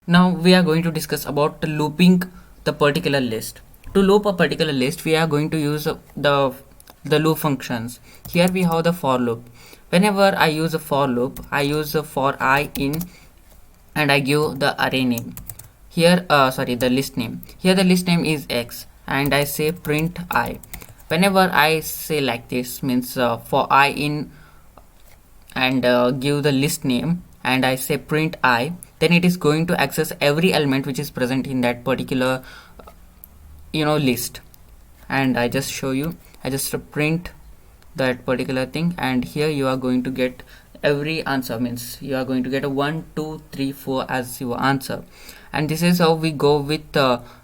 Now we are going to discuss about looping the particular list. To loop a particular list, we are going to use the loop functions. Here we have the for loop. Whenever I use a for loop, I use a for I in and I give the array name. Here, the list name. Here the list name is X and I say print I. Whenever I say like this, means for I in and give the list name and I say print I, then it is going to access every element which is present in that particular list. And I just show you, I just print that particular thing, and here you are going to get every answer, means you are going to get a 1 2 3 4 as your answer. And this is how we go with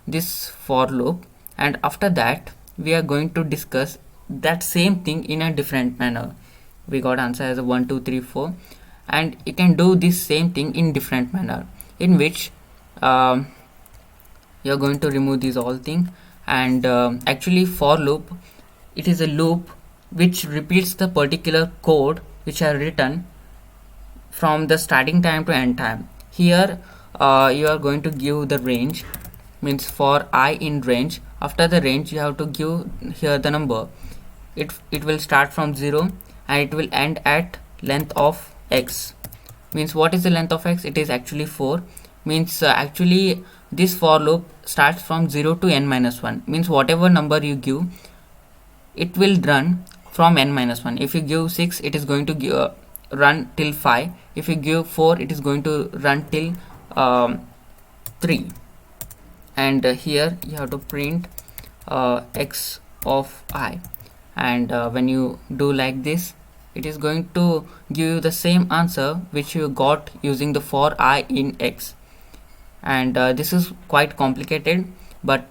this for loop. And after that we are going to discuss that same thing in a different manner. We got answer as a 1 2 3 4, and you can do this same thing in different manner, in which you're going to remove these all thing. And actually for loop, it is a loop which repeats the particular code which are written from the starting time to end time. Here you are going to give the range, means for I in range. After the range you have to give here the number. It will start from 0 and it will end at length of x. Means what is the length of x? It is actually 4. Means actually this for loop starts from 0 to n minus 1. Means whatever number you give, it will run from n minus 1. If you give 6, it is going to give, run till 5. If you give 4, it is going to run till 3. And here you have to print x of I. And when you do like this, it is going to give you the same answer which you got using the for I in x. And this is quite complicated, but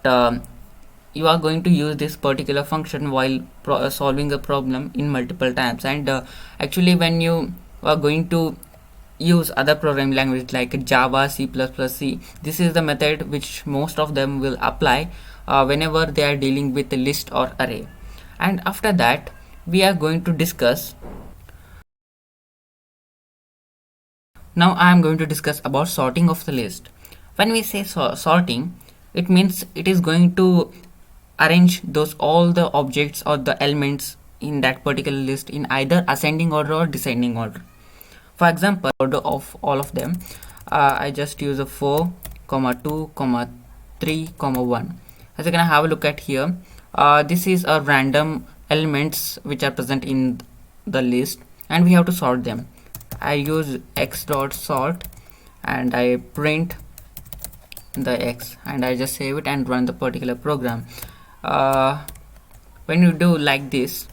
you are going to use this particular function while solving a problem in multiple times. And actually when you are going to use other programming language like Java, C++, C, this is the method which most of them will apply whenever they are dealing with a list or array. And after that we are going to discuss. Now I am going to discuss about sorting of the list. When we say sorting, it means it is going to arrange those all the objects or the elements in that particular list in either ascending order or descending order. For example, order of all of them, I just use a 4, 2, 3, 1. As you can have a look at here, this is a random elements which are present in the list, and we have to sort them. I use x dot sort and I print the x, and I just save it and run the particular program. When you do like this,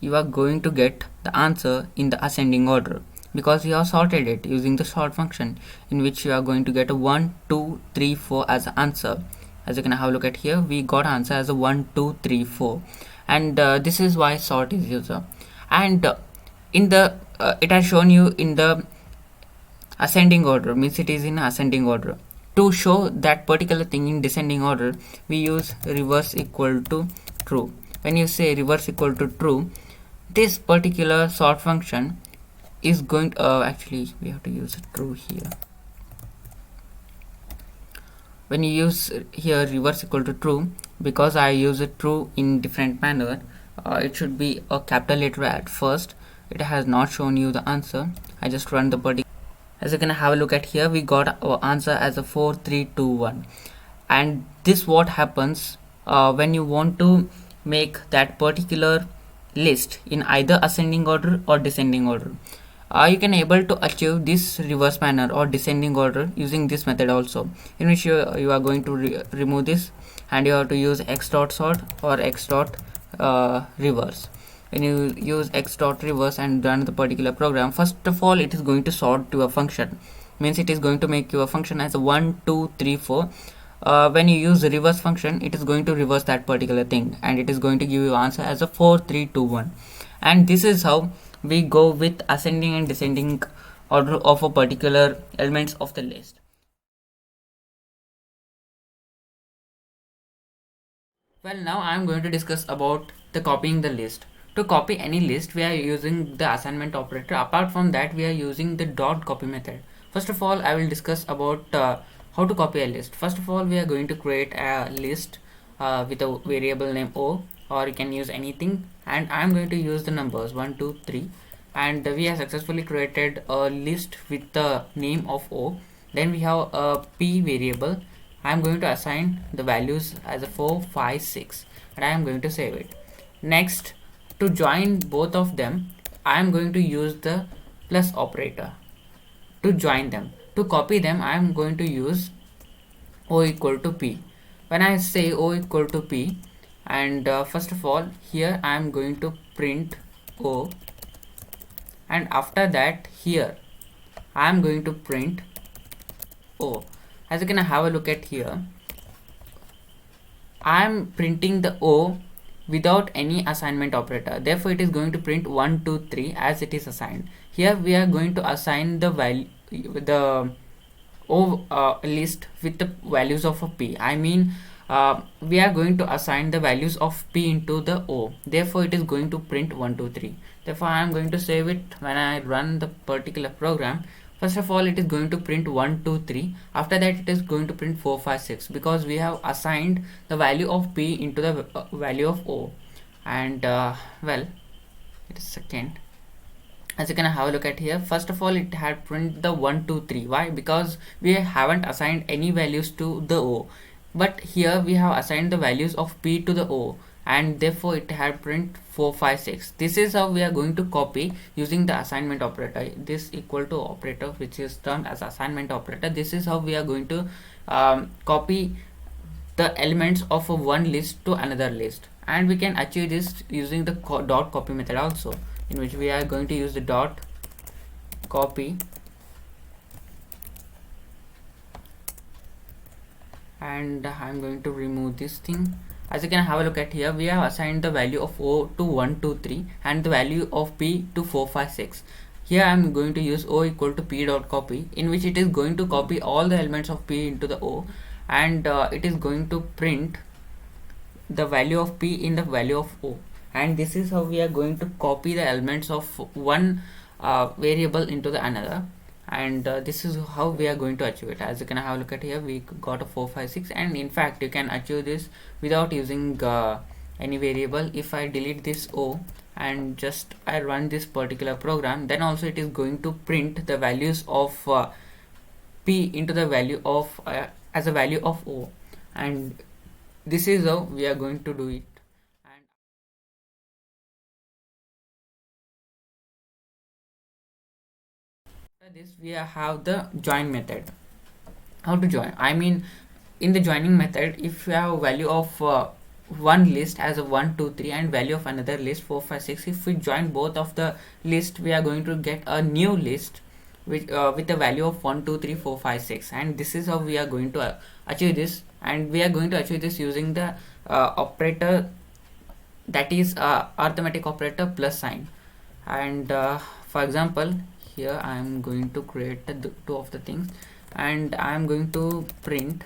you are going to get the answer in the ascending order, because you have sorted it using the sort function, in which you are going to get a 1 2 3 4 as the answer. As you can have a look at here, we got answer as a 1 2 3 4, and this is why sort is used. And in the it has shown you in the ascending order, means it is in ascending order. To show that particular thing in descending order, we use reverse equal to true. When you say reverse equal to true, this particular sort function is going to actually we have to use true here. When you use here reverse equal to true, because I use it true in different manner, it should be a capital letter at first. It has not shown you the answer. I just run the particular. As you can have a look at here, we got our answer as a 4 3 2 1. And this what happens when you want to make that particular list in either ascending order or descending order. You can able to achieve this reverse manner or descending order using this method also, in which you are going to remove this, and you have to use x dot sort or x dot reverse. When you use x dot reverse and run the particular program, first of all it is going to sort to a function, means it is going to make your function as a 1 2 3 4. When you use the reverse function, it is going to reverse that particular thing, and it is going to give you answer as a 4 3 2 1. And this is how we go with ascending and descending order of a particular elements of the list. Well, now I am going to discuss about the copying the list. To copy any list, we are using the assignment operator. Apart from that, we are using the dot copy method. First of all, I will discuss about how to copy a list. First of all, we are going to create a list with a variable name O, or you can use anything, and I'm going to use the numbers 1 2 3, and we have successfully created a list with the name of O. Then we have a P variable. I'm going to assign the values as a 4 5 6, and I am going to save it. Next, to join both of them, I am going to use the plus operator to join them. To copy them, I am going to use O equal to P. When I say O equal to P, and first of all, here I am going to print O, and after that, here I am going to print O. As you can have a look at here, I am printing the O without any assignment operator. Therefore, it is going to print 1 2 3 as it is assigned. Here we are going to assign the value, the O list with the values of a P. I mean, we are going to assign the values of P into the O. Therefore, it is going to print 1 2 3. Therefore, I am going to save it. When I run the particular program, first of all, it is going to print 1 2 3. After that, it is going to print 4 5 6, because we have assigned the value of P into the value of O. And well, it is second. As you can have a look at here, first of all, it had print the 1 2 3. Why? Because we haven't assigned any values to the O, but here we have assigned the values of P to the O, and therefore it had print 4 5 6. This is how we are going to copy using the assignment operator. This equal to operator, which is termed as assignment operator. This is how we are going to copy the elements of one list to another list, and we can achieve this using the dot copy method also, in which we are going to use the dot copy, and I'm going to remove this thing. As you can have a look at here, we have assigned the value of O to 1 2 3 and the value of P to 4 5 6. Here I'm going to use O equal to P dot copy, in which it is going to copy all the elements of P into the O, and it is going to print the value of P in the value of O. And this is how we are going to copy the elements of one variable into the another, and this is how we are going to achieve it. As you can have a look at here, we got a 4 5 6, and in fact you can achieve this without using any variable. If I delete this O and just I run this particular program, then also it is going to print the values of P into the value of as a value of O, and this is how we are going to do it. This we have the join method. How to join? I mean, in the joining method, if you have a value of one list as a 1 2 3 and value of another list 4 5 6, if we join both of the list, we are going to get a new list with the value of 1 2 3 4 5 6, and this is how we are going to achieve this. And we are going to achieve this using the operator, that is arithmetic operator plus sign. And for example, here I am going to create the two of the things, and I am going to print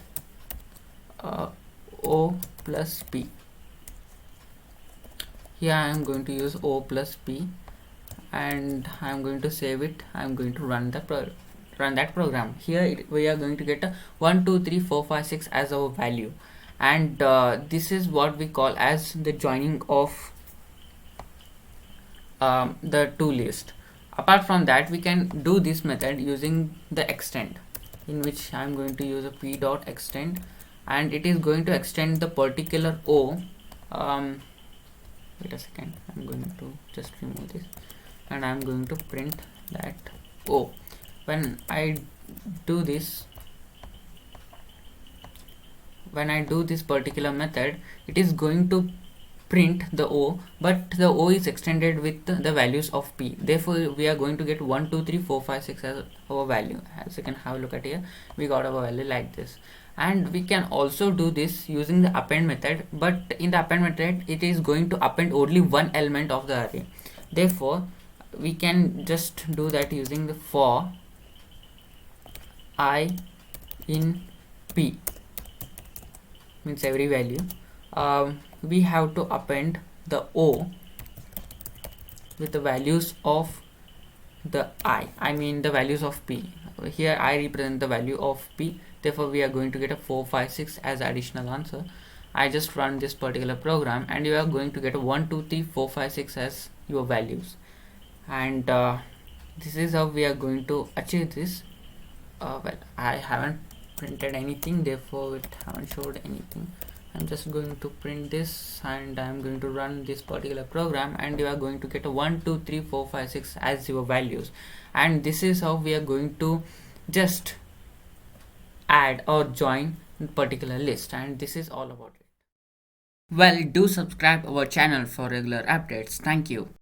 O plus P. Here I am going to use O plus P, and I am going to save it. I am going to run that program. Here we are going to get a 1 2 3 4 5 6 as our value, and this is what we call as the joining of the two list. Apart from that, we can do this method using the extend, in which I am going to use a p dot extend, and it is going to extend the particular O. Wait a second, I'm going to just remove this, and I'm going to print that O. When I do this particular method, it is going to print the O, but the O is extended with the values of P. Therefore, we are going to get 1 2 3 4 5 6 as our value. As you can have a look at here, we got our value like this. And we can also do this using the append method, but in the append method, it is going to append only one element of the array. Therefore, we can just do that using the for I in P, means every value. We have to append the O with the values of the I mean the values of P. here I represent the value of p, therefore we are going to get a 4 5 6 as additional answer. I just run this particular program and you are going to get a 1 2 3 4 5 6 as your values. And this is how we are going to achieve this. Well, I haven't printed anything, therefore it haven't showed anything. I'm just going to print this and I'm going to run this particular program, and you are going to get a 1 2 3 4 5 6 as your values. And this is how we are going to just add or join particular list, and this is all about it. Well, do subscribe our channel for regular updates. Thank you.